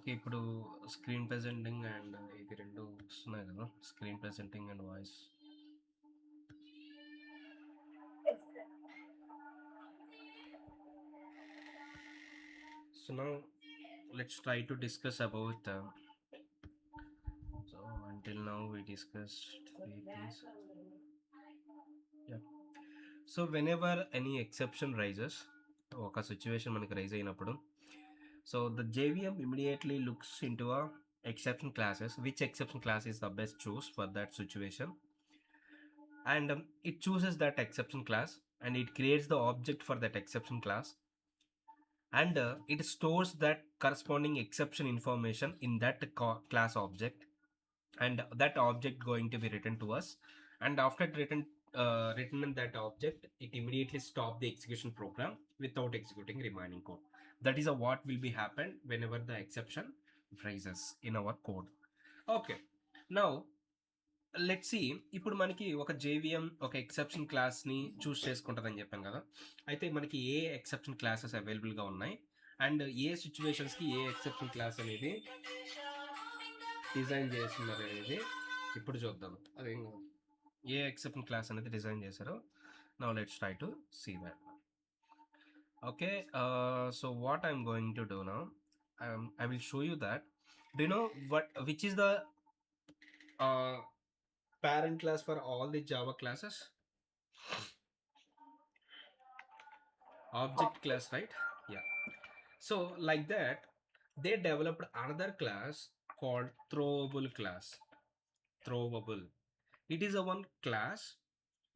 Okay. ఇప్పుడు screen presenting and ఇది 2 వస్తున్నాయి గదా! Screen presenting and voice. So now let's try to discuss about so until now we discussed 3 things. Yeah. So whenever any exception rises, ఒక situation మనకి rise అయినప్పుడు, so the JVM immediately looks into a exception classes, which exception class is the best choose for that situation, and it chooses that exception class and it creates the object for that exception class, and it stores that corresponding exception information in that class object, and that object going to be written to us, and after written in that object, it immediately stop the execution program without executing remaining code. That is what will be happen whenever the exception rises in our code. Okay, now let's see. ఇప్పుడు మనకి ఒక JVM ఒక exception క్లాస్ని చూస్ చేసుకుంటుందని చెప్పాను కదా. అయితే మనకి ఏ exception classes అవైలబుల్గా ఉన్నాయి అండ్ ఏ సిచ్యువేషన్స్కి ఏ ఎక్సెప్షన్ క్లాస్ అనేది డిజైన్ చేస్తున్నారు అనేది ఇప్పుడు చూద్దాం. అదే ఏ ఎక్సెప్షన్ క్లాస్ అనేది డిజైన్ చేశారో now let's try to see that. Okay, so what I'm going to do now, I will show you that. Do you know which is the parent class for all the Java classes? Object class, right? Yeah. So like that, they developed another class called throwable class. Throwable. It is a one class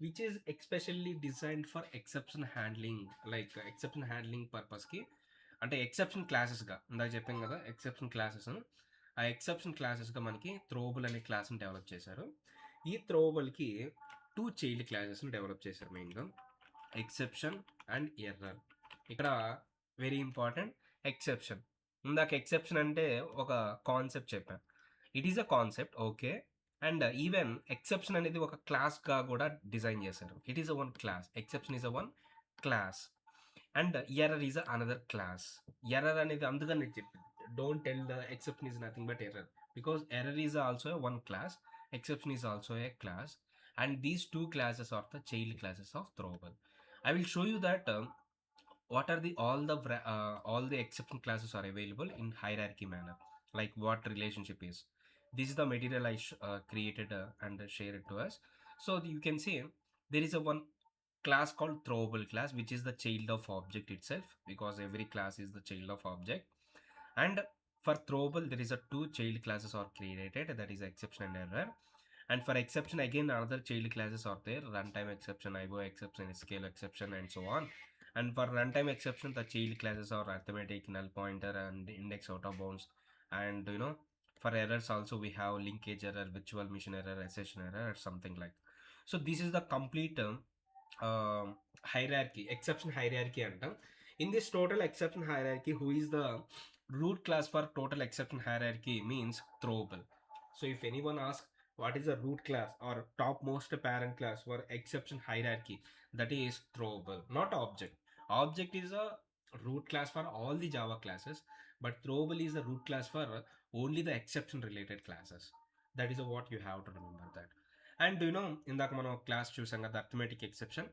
which is especially designed for exception handling, like exception handling purpose కి, అంటే exception క్లాసెస్గా ఇందాక చెప్పాం కదా exception classes. ఆ exception క్లాసెస్గా మనకి థ్రోబుల్ అనే క్లాస్ని develop చేశారు. ఈ థ్రోబుల్కి 2 చైల్డ్ క్లాసెస్ని డెవలప్ చేశారు, మెయిన్గా ఎక్సెప్షన్ అండ్ ఎర్రర్. ఇక్కడ వెరీ ఇంపార్టెంట్ ఎక్సెప్షన్. ఇందాక ఎక్సెప్షన్ అంటే ఒక కాన్సెప్ట్ చెప్పాను, it is a concept, okay. And even exception అనేది ఒక క్లాస్గా కూడా డిజైన్ చేశారు. It is a one class, exception is a one class, and error is another class. Error అనేది అందుకని నేను చెప్పింది, don't tell the exception is nothing but error, because error is also one class, exception is also a class, and these two classes are the child classes of throwable. I will show you that what are the all the exception classes are available in hierarchy manner, like what relationship is. This is the material I created and shared to us. So you can see there is a one class called throwable class, which is the child of object itself, because every class is the child of object. And for throwable there is a 2 child classes are created, that is exception and error. And for exception again another child classes are there, runtime exception, IO exception, scale exception, and so on. And for runtime exception the child classes are arithmetic, null pointer, and index out of bounds. And for errors also we have linkage error, virtual machine error, accession error, or something like. So this is the complete hierarchy, exception hierarchy అంటాం. In this total exception hierarchy, who is the root class for total exception hierarchy means throwable. So if anyone asks what is the root class or topmost parent class for exception hierarchy, that is throwable, not object. Object is a root class for all the Java classes, but throwable is the root class for only the exception related classes. That is what you have to remember that. And ఇందాక మనం class చూసాం కదా arithmetic exception.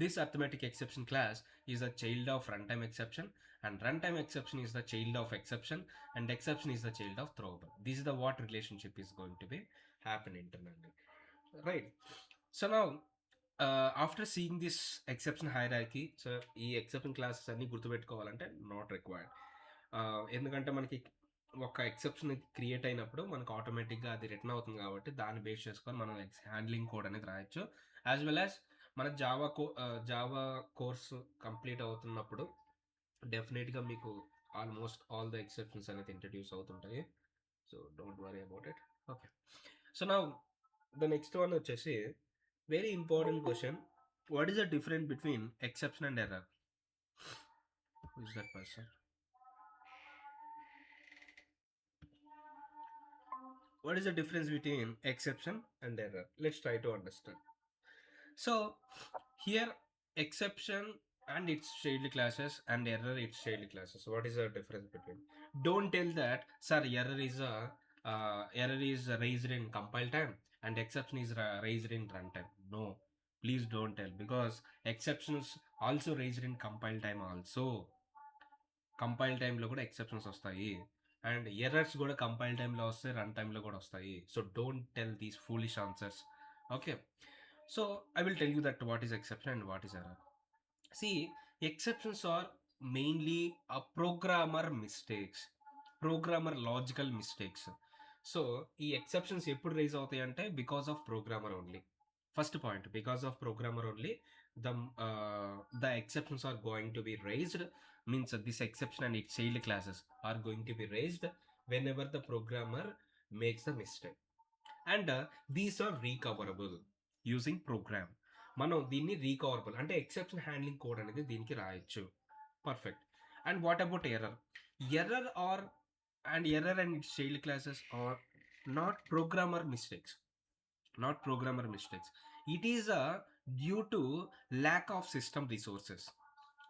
This arithmetic exception class is a child of runtime exception, and runtime exception is the child of exception, and exception is the child of throwable. This is the what relationship is going to be happen internally, right? So now after seeing this exception hierarchy, so ఈ exception classes అన్ని గుర్తుపెట్టుకోవాలంటే not required. ఎందుకంటే మనకి ఒక exception create అయినప్పుడు మనకు ఆటోమేటిక్గా అది return అవుతుంది, కాబట్టి దాన్ని బేస్ చేసుకొని మనం హ్యాండ్లింగ్ కోడ్ అనేది రాయొచ్చు. యాజ్ వెల్ యాజ్ మన జావా కోర్స్ కంప్లీట్ అవుతున్నప్పుడు డెఫినెట్గా మీకు ఆల్మోస్ట్ ఆల్ ద ఎక్సెప్షన్స్ అనేది ఇంట్రడ్యూస్ అవుతుంటాయి. So don't worry about it. Okay, so నా ద నెక్స్ట్ వన్ వచ్చేసి very important question, what is the difference between exception and error? Who is that person? What is the difference between exception and error? Let's try to understand. So here exception and its child classes and error its child classes. What is the difference between? Don't tell that sir error is raised in compile time and exception is raised in runtime. No, please don't tell, because exceptions also raised in compile time also. Compile టైంలో కూడా exceptions వస్తాయి and errors కూడా compile టైంలో వస్తాయి, run టైంలో కూడా వస్తాయి. So don't tell these foolish answers. Okay, so I will tell you that what is exception and what is error. See, exceptions are mainly programmer mistakes, programmer logical mistakes. So ఈ exceptions ఎప్పుడు raise అవుతాయి అంటే because of programmer only. First point, because of programmer only the the exceptions are going to be raised, means this exception and its child classes are going to be raised whenever the programmer makes the mistake, and these are recoverable using program. మనం దీన్ని రీకవరబుల్ అంటే exception handling code అనేది దీనికి రాయొచ్చు. Perfect. And what about error? Error are and error and its child classes are not programmer mistakes, not programmer mistakes. It is due to lack of system resources.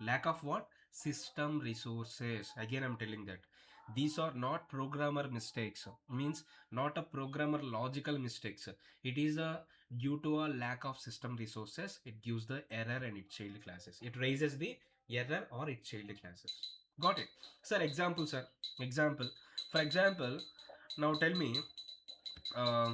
Lack of what? System resources. Again I'm telling that these are not programmer mistakes, means not a programmer logical mistakes. It is due to a lack of system resources. It gives the error and its child classes. It raises the error or its child classes. Got it? Sir, example, sir. Example. For example, now tell me, uh,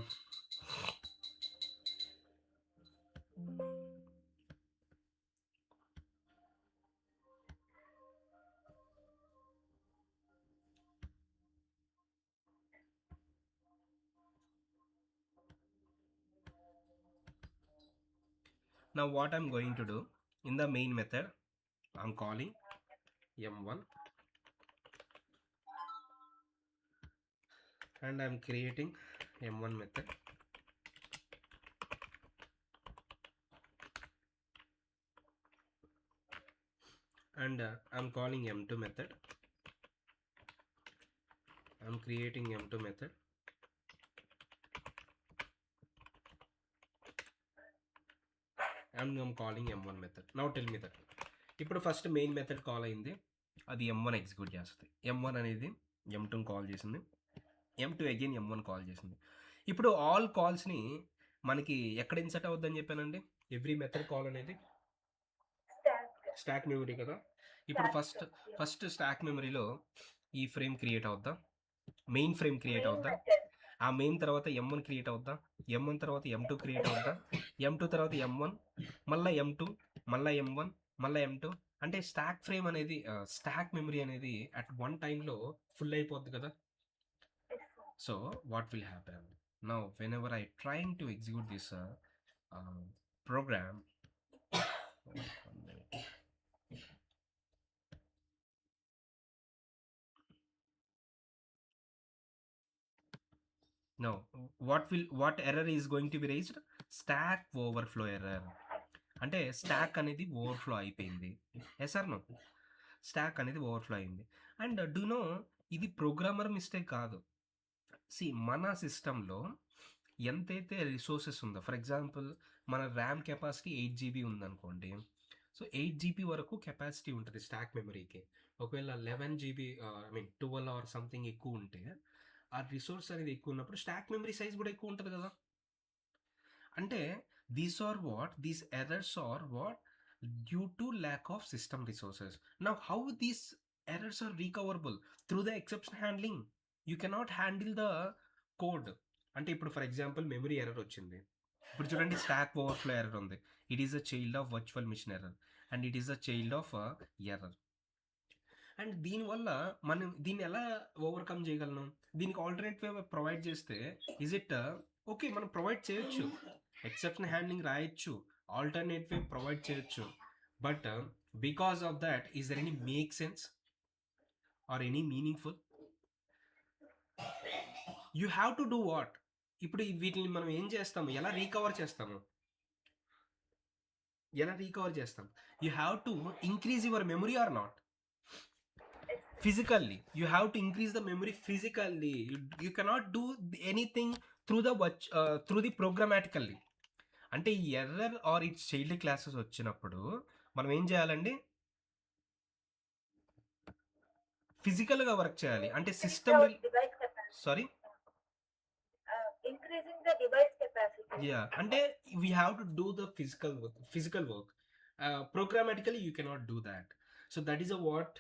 now what I'm going to do, in the main method I'm calling m1 and I'm creating m1 method, and I'm calling m2 method. I'm creating m2 method, and I'm calling m1 method. Now tell me that ఇప్పుడు first main method call అయింది, అది m1 execute చేస్తుంది. m1 అనేది m2 call చేసింది, m2 again m1 call చేసింది. ఇప్పుడు all కాల్స్ని మనకి ఎక్కడ ఇన్సర్ట్ అవుద్దని చెప్పానండి? ఎవ్రీ మెథడ్ కాల్ అనేది స్టాక్ మెమరీ కదా. ఇప్పుడు ఫస్ట్ స్టాక్ మెమరీలో ఈ ఫ్రేమ్ క్రియేట్ అవుద్దా, మెయిన్ ఫ్రేమ్ క్రియేట్ అవుద్దా, ఆ మెయిన్ తర్వాత m1 క్రియేట్ అవుద్దా, m1 తర్వాత m2 క్రియేట్ అవుద్దా, m2 తర్వాత m1 మళ్ళీ m2 మళ్ళీ m1 మళ్ళీ m2, అంటే స్టాక్ ఫ్రేమ్ అనేది స్టాక్ మెమరీ అనేది అట్ వన్ టైంలో ఫుల్ అయిపోద్ది కదా. So what will happen now whenever I trying to execute this program, no, what error is going to be raised? Stack overflow error. అంటే stack అనేది overflow అయిపోయింది. Yes or no? Stack అనేది overflow అయింది. And do know, ఇది programmer mistake కాదు. See, మన సిస్టంలో ఎంతైతే రిసోర్సెస్ ఉందో, ఫర్ ఎగ్జాంపుల్ మన ర్యామ్ కెపాసిటీ 8 GB ఉందనుకోండి. సో 8 GB వరకు కెపాసిటీ ఉంటుంది స్టాక్ మెమరీకి. ఒకవేళ 11 GB I mean 12 or something ఎక్కువ ఉంటే, ఆ రిసోర్స్ అనేది ఎక్కువ ఉన్నప్పుడు స్టాక్ మెమరీ సైజ్ కూడా ఎక్కువ ఉంటుంది కదా. అంటే these are what? These errors are what? Due to lack of system resources. Now how these errors are recoverable? Through the exception handling. You cannot handle the code. అంటే ఇప్పుడు for example memory error వచ్చింది, ఇప్పుడు చూడండి stack overflow error ఉంది. It is a child of virtual machine error and it is a child of error. And దీనివల్ల మనం దీన్ని ఎలా ఓవర్కమ్ చేయగలను? దీనికి ఆల్టర్నేట్ వే ప్రొవైడ్ చేస్తే ఇజ్ ఇట్ ఓకే, మనం ప్రొవైడ్ చేయొచ్చు, ఎక్సెప్షన్ హ్యాండ్లింగ్ రాయొచ్చు, ఆల్టర్నేట్ వే ప్రొవైడ్ చేయొచ్చు. But because of that is there any make sense or any meaningful? You have to do what? ఇప్పుడు వీటిని మనం ఏం చేస్తాము, ఎలా రీకవర్ చేస్తాము? You have to increase your memory or not? physically you have to increase the memory physically. You cannot do anything through the programmatically. అంటే ఈ error or its child classes వచ్చినప్పుడు మనం ఏం చేయాలండి? ఫిజికల్గా వర్క్ చేయాలి అంటే Increase system the device capacity. Sorry Increasing the device capacity. Yeah అంటే we have to do the physical work programmatically you cannot do that. So that is a what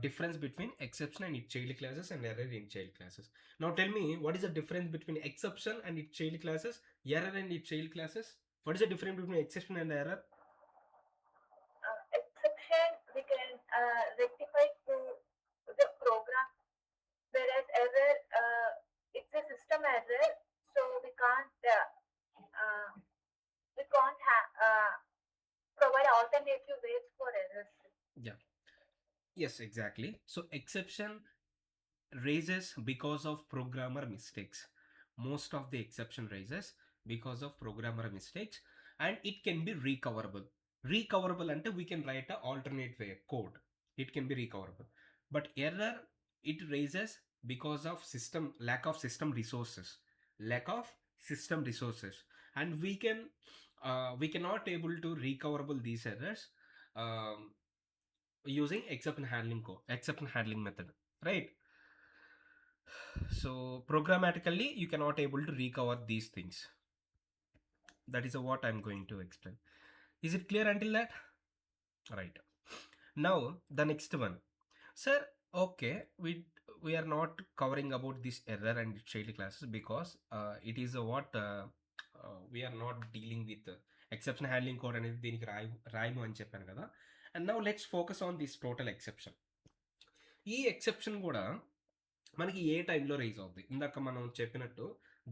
difference between exception and its child classes and error in child classes. Now tell me, what is the difference between exception and its child classes, error and its child classes? What is the difference between exception and error? Exception we can rectify to the program, whereas error it's a system error, so we can't provide alternative ways for errors. Yeah, yes, exactly. So exception raises because of programmer mistakes. Most of the exception raises because of programmer mistakes, and it can be recoverable ante we can write a alternate way code, it can be recoverable. But error, it raises because of lack of system resources, and we cannot able to recoverable these errors um, using exception handling method, right? So programmatically you cannot able to recover these things. That is what I'm going to explain. Is it clear until that? Right. Now the next one, sir. Okay, we are not covering about this error and child classes because it is a what we are not dealing with exception handling code అనేది దీనికి రాయము అని చెప్పాను కదా. And now let's focus on this total exception. ఈ exception కూడా మనకి ఏ టైంలో రైజ్ అవుతుంది? ఇందాక మనం చెప్పినట్టు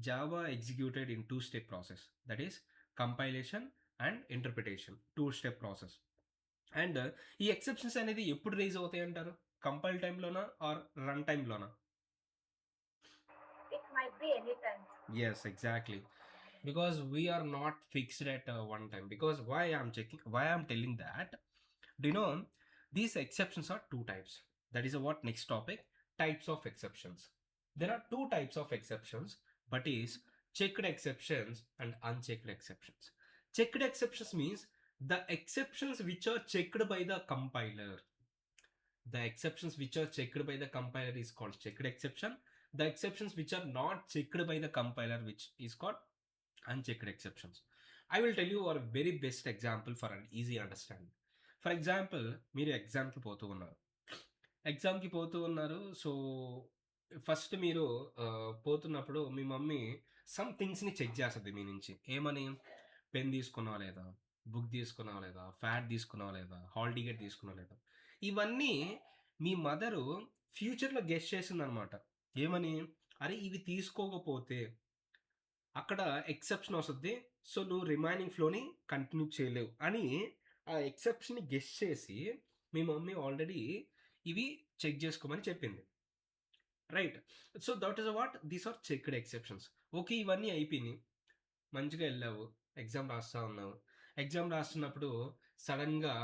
Java executed in 2 step process, that is compilation and interpretation, 2 step process. And ఈ ఎక్సెప్షన్స్ అనేది ఎప్పుడు రైజ్ అవుతాయి అంటారు? కంపైల్ టైంలోనా ఆర్ రన్ టైంలోనా? It might be any time. Yes, exactly. Because we are not fixed at one time. Because why I'm telling that, do you know, these exceptions are 2 types. That is what next topic, types of exceptions. There are 2 types of exceptions, but is checked exceptions and unchecked exceptions. Checked exceptions means the exceptions which are checked by the compiler. The exceptions which are checked by the compiler is called checked exception. The exceptions which are not checked by the compiler, which is called unchecked exceptions. I will tell you our very best example for an easy understanding. For example, మీరు ఎగ్జామ్కి పోతూ ఉన్నారు. So first మీరు పోతున్నప్పుడు మీ mummy some థింగ్స్ని check చేస్తుంది మీ నుంచి. ఏమని? Pen తీసుకున్నావా లేదా, బుక్ తీసుకున్నావా లేదా, ఫ్యాట్ తీసుకున్నావా లేదా, హాల్ టికెట్ తీసుకున్నావా లేదా. ఇవన్నీ మీ మదరు ఫ్యూచర్లో గెస్ట్ చేసిందనమాట. ఏమని? అరే ఇవి తీసుకోకపోతే అక్కడ ఎక్సెప్షన్ వస్తుంది, సో నువ్వు రిమైనింగ్ ఫ్లోని కంటిన్యూ చేయలేవు అని ఆ ఎక్సెప్షన్ని గెస్ట్ చేసి మీ మమ్మీ ఆల్రెడీ ఇవి చెక్ చేసుకోమని చెప్పింది, right? So that is what these are checked exceptions. Okay, ఇవన్నీ అయిపోయినాయి, మంచిగా వెళ్ళావు, ఎగ్జామ్ రాస్తా ఉన్నావు. ఎగ్జామ్ రాస్తున్నప్పుడు సడన్గా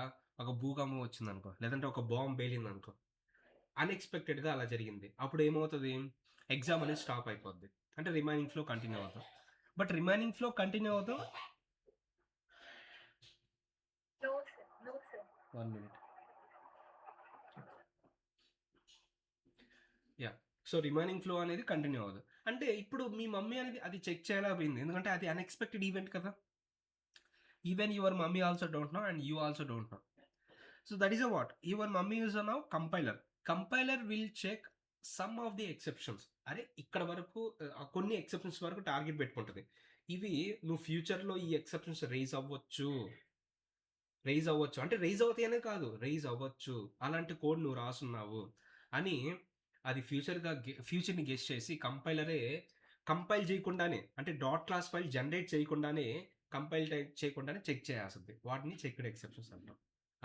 ఒక భూకంపం వచ్చింది అనుకో, లేదంటే ఒక బాంబ్ పేలింది అనుకో, అన్ఎక్స్పెక్టెడ్గా అలా జరిగింది. అప్పుడు ఏమవుతుంది? ఎగ్జామ్ అనేది స్టాప్ అయిపోద్ది, అంటే రిమైనింగ్ ఫ్లో కంటిన్యూ అవుతాం. బట్ రిమైనింగ్ ఫ్లో కంటిన్యూ అవుతాం. No, sir. No, sir. 1 minute. Yeah, so remaining flow అనేది కంటిన్యూ అవ్వదు. అంటే ఇప్పుడు మీ మమ్మీ అనేది అది చెక్ చేయలేకపోయింది, ఎందుకంటే అది అన్ఎక్స్పెక్టెడ్ ఈవెంట్ కదా. Even your mummy also don't know and you also don't know. So that is a what your mummy use now compiler will check some of the exceptions. అరే ఇక్కడ వరకు కొన్ని ఎక్సెప్షన్స్ వరకు target పెట్టుకుంటుంది. ఇవి నువ్వు ఫ్యూచర్లో ఈ ఎక్సెప్షన్స్ రైజ్ అవ్వచ్చు, అంటే రైజ్ అవుతాయి అనే కాదు, రైజ్ అవ్వచ్చు, అలాంటి కోడ్ నువ్వు రాసున్నావు అని అది ఫ్యూచర్ని గెస్ చేసి కంపైల్ చేయకుండానే, అంటే డాట్ క్లాస్ ఫైల్ జనరేట్ చేయకుండానే, కంపైల్ చేయకుండానే చెక్ చేయాల్సింది. వాటిని చెక్డ్ ఎక్సెప్షన్స్ అంటాం.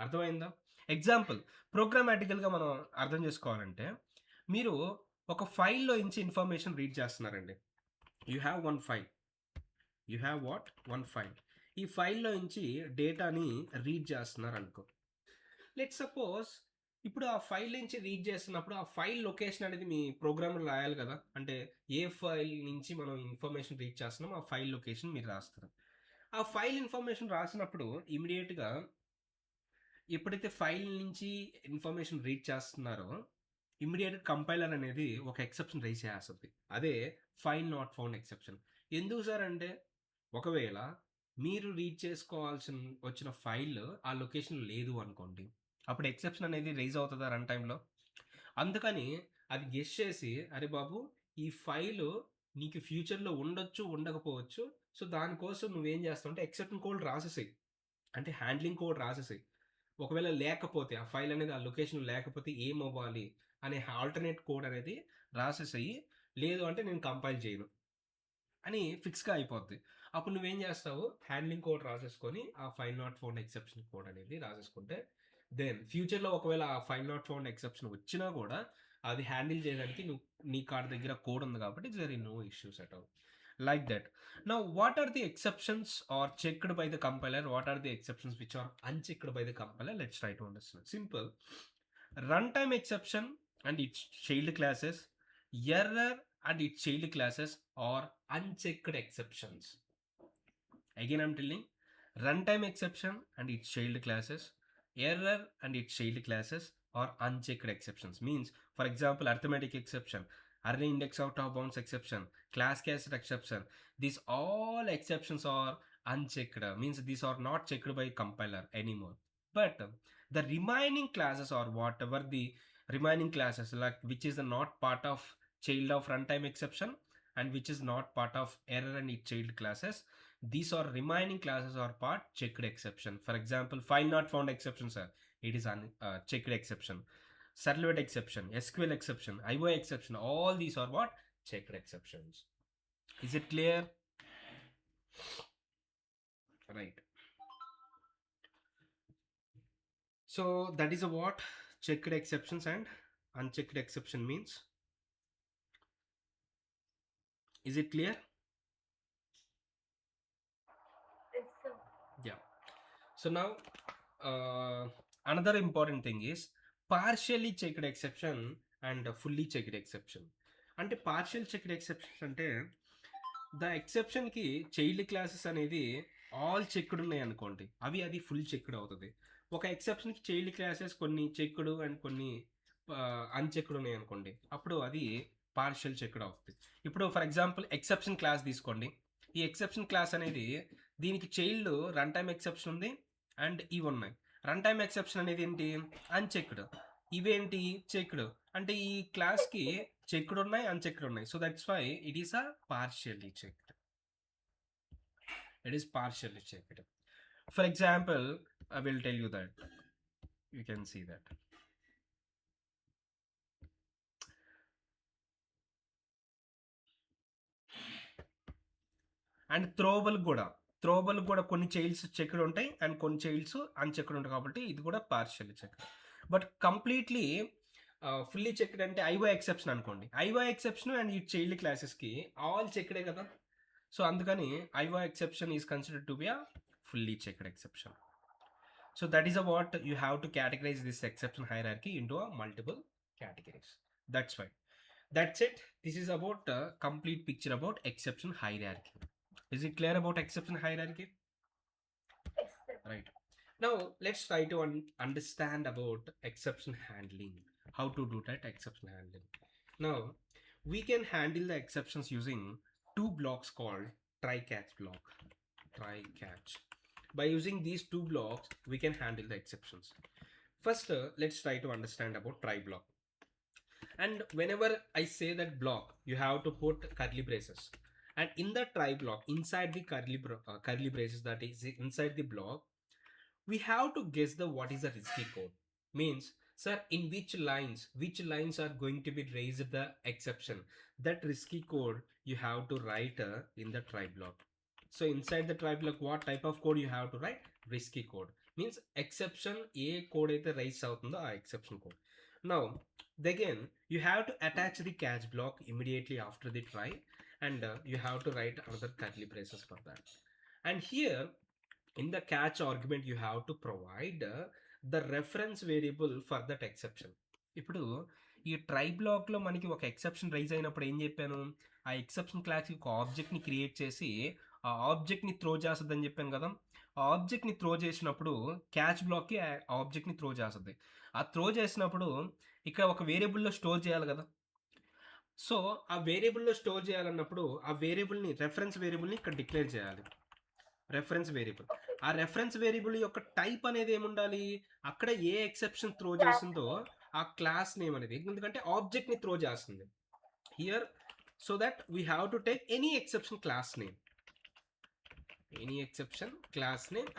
అర్థమైందా? ఎగ్జాంపుల్ ప్రోగ్రామాటికల్గా మనం అర్థం చేసుకోవాలంటే, మీరు ఒక ఫైల్లో నుంచి ఇన్ఫర్మేషన్ రీడ్ చేస్తున్నారండి. You have one file. ఈ ఫైల్లో నుంచి డేటాని రీడ్ చేస్తున్నారు అనుకో. లెట్ సపోజ్ ఇప్పుడు ఆ ఫైల్ నుంచి రీడ్ చేస్తున్నప్పుడు ఆ ఫైల్ లొకేషన్ అనేది మీ ప్రోగ్రామ్లో రాయాలి కదా. అంటే ఏ ఫైల్ నుంచి మనం ఇన్ఫర్మేషన్ రీడ్ చేస్తున్నాం ఆ ఫైల్ లొకేషన్ మీరు రాస్తారు. ఆ ఫైల్ ఇన్ఫర్మేషన్ రాసినప్పుడు ఇమీడియట్గా ఎప్పుడైతే ఫైల్ నుంచి ఇన్ఫర్మేషన్ రీడ్ చేస్తున్నారో ఇమ్మీడియట్ కంపైలర్ అనేది ఒక ఎక్సెప్షన్ రైజ్ చేస్తుంది. అదే ఫైల్ నాట్ ఫౌండ్ ఎక్సెప్షన్. ఎందుకు సార్ అంటే, ఒకవేళ మీరు రీడ్ చేసుకోవాల్సిన వచ్చిన ఫైల్ ఆ లొకేషన్ లేదు అనుకోండి, అప్పుడు ఎక్సెప్షన్ అనేది రైజ్ అవుతుందా రన్ టైంలో? అందుకని అది గెస్ చేసి, అరే బాబు ఈ ఫైలు నీకు ఫ్యూచర్లో ఉండొచ్చు, ఉండకపోవచ్చు. సో దానికోసం నువ్వేం చేస్తావు అంటే ఎక్సెప్షన్ కోడ్ రాసేసేయి, అంటే హ్యాండ్లింగ్ కోడ్ రాసేసేయి. ఒకవేళ లేకపోతే ఆ ఫైల్ అనేది ఆ లొకేషన్ లేకపోతే ఏమవ్వాలి అనే ఆల్టర్నేట్ కోడ్ అనేది రాసేసేయి. లేదు అంటే నేను కంపైల్ చేయను అని ఫిక్స్గా అయిపోద్ది. అప్పుడు నువ్వేం చేస్తావు, హ్యాండ్లింగ్ కోడ్ రాసేసుకొని ఆ file not found exception code అనేది రాసేసుకుంటే, దెన్ ఫ్యూచర్లో ఒకవేళ ఆ ఫైల్ నాట్ ఫౌండ్ ఎక్సెప్షన్ వచ్చినా కూడా అది హ్యాండిల్ చేయడానికి నీ కాడ దగ్గర కోడ్ ఉంది కాబట్టి there is no issues at all. Like that. Now, what are the exceptions or checked by the compiler? What are the exceptions which are unchecked by the compiler? Let's try to understand. Simple. Runtime exception and its child classes, error and its child classes are unchecked exceptions. Again, I'm telling, runtime exception and its child classes, error and its child classes are unchecked exceptions. Means, for example, arithmetic exception, array index out of bounds exception, class cast exception, these all exceptions are unchecked. Means these are not checked by compiler anymore. But the remaining classes, or whatever the remaining classes, like which is not part of child of runtime exception and which is not part of error and its child classes, these are remaining classes are part checked exception. For example, file not found exception, sir, it is checked exception. Servlet exception, SQL exception, IO exception, all these are what? Checked exceptions. Is it clear? Right. So that is a what checked exceptions and unchecked exception means. Is it clear? Yes, sir. Yeah. So now another important thing is partially checked exception and fully checked exception. అంటే partial checked exceptions అంటే the ఎక్సెప్షన్కి child classes అనేది all checked ఉన్నాయి అనుకోండి, అది full checked అవుతుంది. ఒక ఎక్సెప్షన్కి child classes కొన్ని checked and కొన్ని అన్చెక్డ్ ఉన్నాయి అనుకోండి, అప్పుడు అది పార్షియల్ చెక్డ్ అవుతుంది. ఇప్పుడు ఫర్ ఎగ్జాంపుల్ ఎక్సెప్షన్ క్లాస్ తీసుకోండి. ఈ ఎక్సెప్షన్ క్లాస్ అనేది దీనికి చైల్డ్ రన్ టైమ్ ఎక్సెప్షన్ ఉంది అండ్ ఇవి ఉన్నాయి. రన్ టైమ్ ఎక్సెప్షన్ అనేది ఏంటి? అన్చెక్డ్. ఇవేంటి? చెక్డ్. అంటే ఈ క్లాస్కి చెక్డ్ ఉన్నాయి, అన్చెక్డ్ ఉన్నాయి. So that's why it is a partially checked. It is partially checked. For example, I will tell you that. You can see that. And throwable కూడా కొన్ని చైల్డ్స్ చెక్డ్ ఉంటాయి and కొన్ని childs unchecked ఉంటాయి, కాబట్టి ఇది కూడా partially checked. But completely fully checked అంటే IO exception అనుకోండి. ఐఓ ఎక్సెప్షన్ అండ్ ఈ చైల్డ్ క్లాసెస్కి ఆల్ చెక్డే కదా. సో అందుకని IO exception is considered to be a fully checked exception. So that is what you have to categorize this exception hierarchy into a multiple categories. That's why. That's it. This is about a complete picture about exception hierarchy. Is it clear about exception hierarchy? Yes, sir. Right. Now let's try to understand about exception handling. How to do that exception handling. Now we can handle the exceptions using two blocks called try-catch block. Try-catch. By using these two blocks, we can handle the exceptions. First, let's try to understand about try block. And whenever I say that block, you have to put curly braces. And in the try block, inside the curly braces, that is inside the block, we have to guess what is the risky code. Means, sir, in which lines are going to be raised the exception. That risky code you have to write in the try block. So inside the try block, what type of code you have to write? Risky code. Means exception a code aithe raise avutundo aa exception code. Now again you have to attach the catch block immediately after the try, and you have to write another curly braces for that. And here in the catch argument you have to provide the reference variable for that exception. ఇప్పుడు ఈ try బ్లాక్లో మనకి ఒక exception rise అయినప్పుడు ఏం చెప్పాను? ఆ exception క్లాస్కి ఒక ఆబ్జెక్ట్ని క్రియేట్ చేసి ఆ ఆబ్జెక్ట్ని త్రో చేస్తుందని చెప్పాను కదా. ఆబ్జెక్ట్ని త్రో చేసినప్పుడు క్యాచ్ బ్లాక్కి ఆబ్జెక్ట్ని త్రో చేస్తుంది. ఆ త్రో చేసినప్పుడు ఇక్కడ ఒక వేరియబుల్లో స్టోర్ చేయాలి కదా. సో ఆ వేరియబుల్లో స్టోర్ చేయాలన్నప్పుడు ఆ వేరియబుల్ని రెఫరెన్స్ వేరియబుల్ని ఇక్కడ డిక్లేర్ చేయాలి. Reference variable. Okay. ఆ రెఫరెన్స్ వేరియబుల్ యొక్క టైప్ అనేది ఏముండాలి, అక్కడ ఏ ఎక్సెప్షన్ త్రో Class చేసిందో ఆ క్లాస్ నేమ్ అనేది, ఎందుకంటే ఆబ్జెక్ట్ని త్రో చేస్తుంది here. So that we have to take any exception class name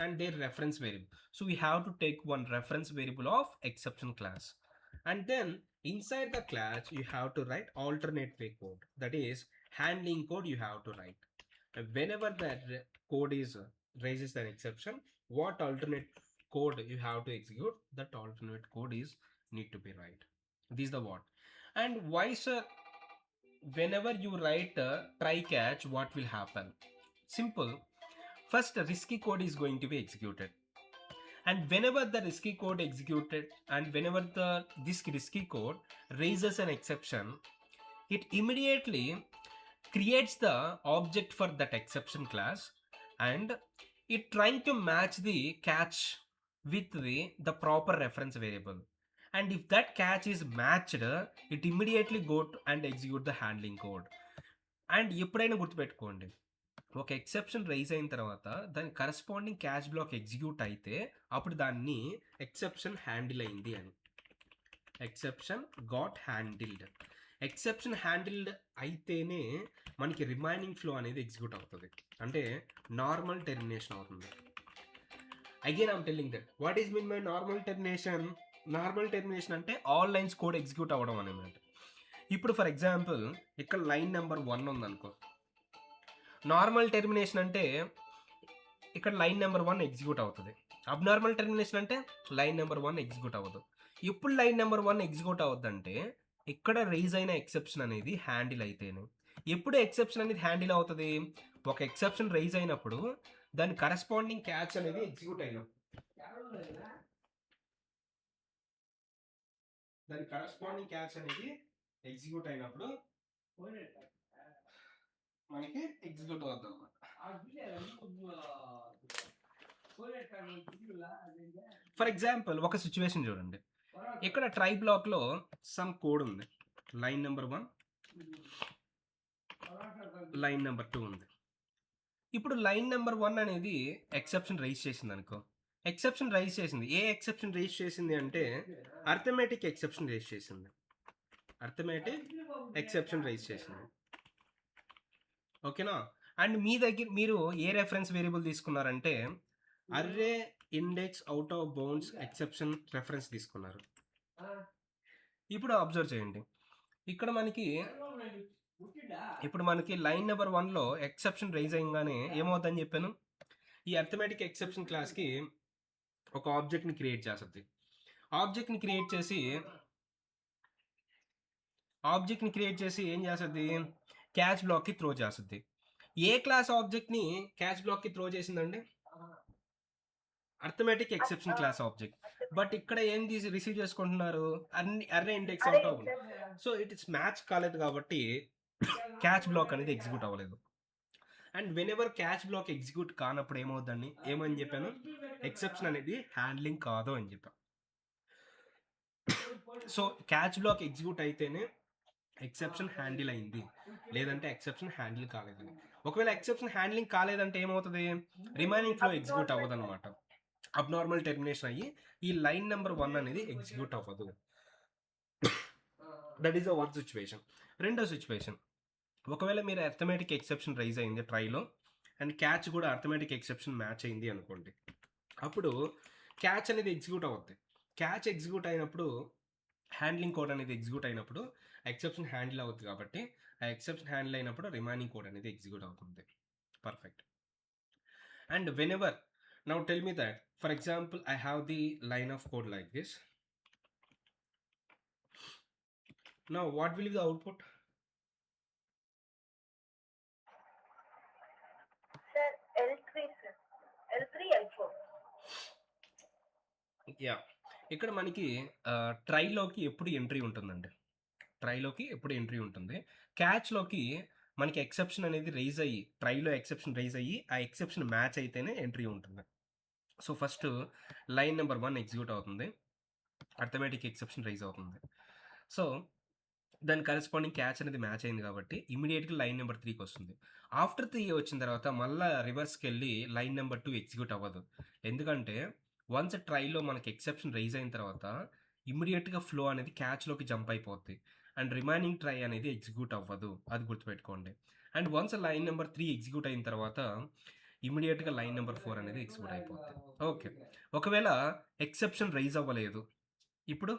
and their reference variable. So we have to take one reference variable of exception class, and then inside the class you have to write alternate way code, that is handling code you have to write. Whenever that code is raises an exception, what alternate code you have to execute, that alternate code is need to be write. This is the what. And why, sir, whenever you write try catch, what will happen? Simple. First risky code is going to be executed, and whenever the risky code executed, and whenever this risky code raises an exception, it immediately creates the object for that exception class, and it trying to match the catch with the proper reference variable. And if that catch is matched, it immediately go to and execute the handling code. And ఎప్పుడైనా గుర్తుపెట్టుకోండి, ఒక exception rise అయిన తర్వాత దాని corresponding catch black execute అయితే అప్పుడు దాన్ని exception handle అయింది అని. Exception got handled. Exception handled అయితేనే మనకి రిమైనింగ్ ఫ్లో అనేది ఎగ్జిక్యూట్ అవుతుంది, అంటే నార్మల్ టెర్మినేషన్ అవుతుంది. Again I'm telling that what is mean by normal termination. Normal termination అంటే ఆల్ లైన్స్ కోడ్ ఎగ్జిక్యూట్ అవ్వడం అనమాట. ఇప్పుడు ఫర్ ఎగ్జాంపుల్ ఇక్కడ లైన్ నెంబర్ 1 ఉందనుకో, నార్మల్ టెర్మినేషన్ అంటే ఇక్కడ లైన్ నెంబర్ 1 ఎగ్జిక్యూట్ అవుతుంది. అబ్నార్మల్ టెర్మినేషన్ అంటే లైన్ నెంబర్ 1 ఎగ్జిక్యూట్ అవ్వదు. ఇప్పుడు లైన్ నెంబర్ 1 ఎగ్జిక్యూట్ అవుద్దంటే ఇక్కడ రైజ్ అయిన ఎక్సెప్షన్ అనేది హ్యాండిల్ అయితేనే. ఎప్పుడు ఎక్సెప్షన్ అనేది హ్యాండిల్ అవుతుంది, ఒక ఎక్సెప్షన్ రైజ్ అయినప్పుడు దాని కరస్పాండింగ్ క్యాచ్ అనేది ఎగ్జిక్యూట్ అయినప్పుడు, దాని కరస్పాండింగ్ క్యాచ్ అనేది ఎగ్జిక్యూట్ అయినప్పుడు మనకి ఎగ్జిక్యూట్ అవుతుంది అన్నమాట. ఫర్ ఎగ్జాంపుల్ ఒక సిచ్యువేషన్ చూడండి, ఇక్కడ ట్రై బ్లాక్లో సమ్ కోడ్ ఉంది, లైన్ నెంబర్ 1, లైన్ నెంబర్ 2 ఉంది. ఇప్పుడు లైన్ నెంబర్ 1 అనేది ఎక్సెప్షన్ రైజ్ చేసింది అనుకో. ఎక్సెప్షన్ రైజ్ చేసింది, ఏ ఎక్సెప్షన్ రైజ్ చేసింది అంటే అర్థమెటిక్ ఎక్సెప్షన్ రైజ్ చేసింది. అర్థమెటిక్ ఎక్సెప్షన్ రైజ్ చేసింది, ఓకేనా. అండ్ మీ దగ్గర మీరు ఏ రెఫరెన్స్ వేరియబుల్ తీసుకున్నారంటే array index out of bounds exception reference తీసుకున్నారు. ఇప్పుడు అబ్జర్వ్ చేయండి, ఇక్కడ మనకి ఇప్పుడు మనకి లైన్ నెంబర్ 1లో ఎక్సెప్షన్ రైజ్ అయ్యంగానే ఏమవుతుందని చెప్పాను, ఈ అర్థమెటిక్ ఎక్సెప్షన్ క్లాస్కి ఒక ఆబ్జెక్ట్ని క్రియేట్ చేస్తుంది. ఆబ్జెక్ట్ని క్రియేట్ చేసి ఏం చేస్తుంది, క్యాచ్ బ్లాక్కి త్రో చేస్తుంది. ఏ క్లాస్ ఆబ్జెక్ట్ని క్యాచ్ బ్లాక్కి త్రో చేసిందండి, arithmetic exception class object. But ఇక్కడ ఏం రిసీవ్ చేసుకుంటున్నారు, అర్రే ఇండెక్స్ అవుట్ అవ్వదు. సో ఇట్ ఇస్ మ్యాచ్ కాలేదు కాబట్టి క్యాచ్ బ్లాక్ అనేది ఎగ్జిక్యూట్ అవ్వలేదు. And whenever catch black execute కానప్పుడు ఏమని చెప్పాను, ఎక్సెప్షన్ అనేది హ్యాండ్లింగ్ కాదు అని చెప్పాను. సో క్యాచ్ బ్లాక్ ఎగ్జిక్యూట్ అయితేనే ఎక్సెప్షన్ హ్యాండిల్ అయింది, లేదంటే ఎక్సెప్షన్ హ్యాండిల్ కాలేదని. ఒకవేళ ఎక్సెప్షన్ హ్యాండ్లింగ్ కాలేదంటే ఏమవుతుంది, రిమైనింగ్ ఫ్లో ఎగ్జిక్యూట్ అవ్వదు అనమాట. అబ్నార్మల్ టెర్మినేషన్ అయ్యి ఈ లైన్ నెంబర్ 1 అనేది ఎగ్జిక్యూట్ అవ్వదు. That is one situation. రెండో సిచ్యువేషన్, ఒకవేళ మీరు అర్థమెటిక్ ఎక్సెప్షన్ రైజ్ అయింది ట్రైలో, అండ్ క్యాచ్ కూడా అర్థమెటిక్ ఎక్సెప్షన్ మ్యాచ్ అయింది అనుకోండి, అప్పుడు క్యాచ్ అనేది ఎగ్జిక్యూట్ అవుతుంది. క్యాచ్ ఎగ్జిక్యూట్ అయినప్పుడు హ్యాండ్లింగ్ కోడ్ అనేది ఎగ్జిక్యూట్ అయినప్పుడు ఎక్సెప్షన్ హ్యాండిల్ అవుతుంది, కాబట్టి ఆ ఎక్సెప్షన్ హ్యాండిల్ అయినప్పుడు రిమైనింగ్ కోడ్ అనేది ఎగ్జిక్యూట్ అవుతుంది. Perfect. And whenever, now tell me that, for example, I have the line of code like this. Now what will be the output? Sir, L3 sir. L3 L4. Yeah, ఇక్కడ మనకి ట్రైలోకి ఎప్పుడు entry ఉంటుందండి, ట్రైలోకి ఎప్పుడు entry ఉంటుంది. క్యాచ్లోకి మనకి exception అనేది rise అయ్యి, ట్రైలో exception rise అయ్యి ఆ ఎక్సెప్షన్ మ్యాచ్ అయితేనే ఎంట్రీ ఉంటుంది. So first line number 1 execute అవుతుంది. అర్థమెటిక్ ఎక్సెప్షన్ రైజ్ అవుతుంది. సో దాని కరెస్పాండింగ్ క్యాచ్ అనేది మ్యాచ్ అయింది కాబట్టి ఇమీడియట్‌గా లైన్ నెంబర్ 3కి వస్తుంది. ఆఫ్టర్ 3 వచ్చిన తర్వాత మళ్ళా రివర్స్‌కెళ్ళి లైన్ నెంబర్ 2 ఎగ్జిక్యూట్ అవ్వదు. ఎందుకంటే వన్స్ ట్రైలో మనకి ఎక్సెప్షన్ రైజ్ అయిన తర్వాత ఇమ్మీడియేట్‌గా ఫ్లో అనేది క్యాచ్‌లోకి జంప్ అయిపోద్ది. అండ్ రిమైనింగ్ ట్రై అనేది ఎగ్జిక్యూట్ అవ్వదు. అది గుర్తుపెట్టుకోండి. And once line number 3 execute అయిన తర్వాత ఇమ్మీడియేట్‌గా లైన్ నెంబర్ 4 అనేది ఎగ్జిక్యూట్ అయిపోద్ది. ఓకే. ఒకవేళ ఎక్సెప్షన్ రైజ్ అవ్వలేదు. ఇప్పుడు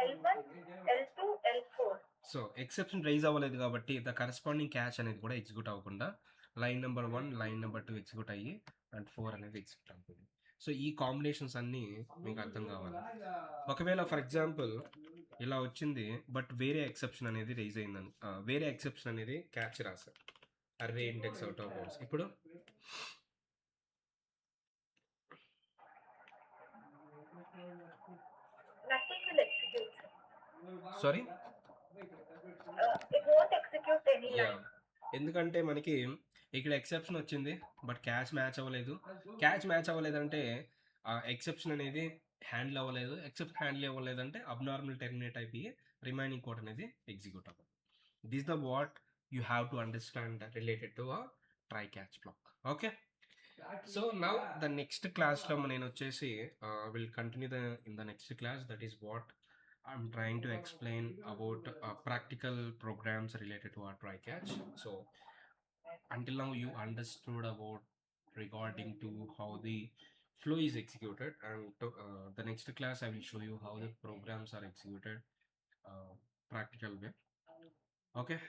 L1, L2, L4. So exception rise అవ్వలేదు కాబట్టి ద కరెస్పాండింగ్ క్యాచ్ అనేది కూడా ఎగ్జిక్యూట్ అవ్వకుండా line number 1, line number 2 execute అయ్యి అండ్ 4 అనేది ఎగ్జిక్యూట్ అవుతుంది. సో ఈ కాంబినేషన్స్ అన్నీ మీకు అర్థం కావాలి. ఒకవేళ ఫర్ ఎగ్జాంపుల్ ఇలా వచ్చింది బట్ వేరే ఎక్సెప్షన్ అనేది రైజ్ అయిందని వేరే ఎక్సెప్షన్ అనేది క్యాచ్ రాశారు array index out of bounds. ఇప్పుడు Nothing will execute. Sorry It won't execute any yeah line. ఎందుకంటే మనకి ఇక్కడ ఎక్సెప్షన్ వచ్చింది బట్ క్యాచ్ మ్యాచ్ అవ్వలేదు. క్యాచ్ మ్యాచ్ అవ్వలేదంటే ఎక్సెప్షన్ అనేది హ్యాండిల్ అవ్వలేదు. ఎక్సెప్ట్ హ్యాండిల్ అవ్వలేదంటే అబ్నార్మల్ టెర్మినేట్ అయిపోయి రిమైనింగ్ కోడ్ అనేది ఎగ్జిక్యూట్ అవ్వదు. This the what you have to understand related to a try catch black. Okay. So now the next క్లాస్లో నేను వచ్చేసి will continue in the next class that is what I'm trying to explain about practical programs related to our try catch. So until now you understood about regarding to how the flow is executed, and the next class I will show you how the programs are executed practical way. Okay.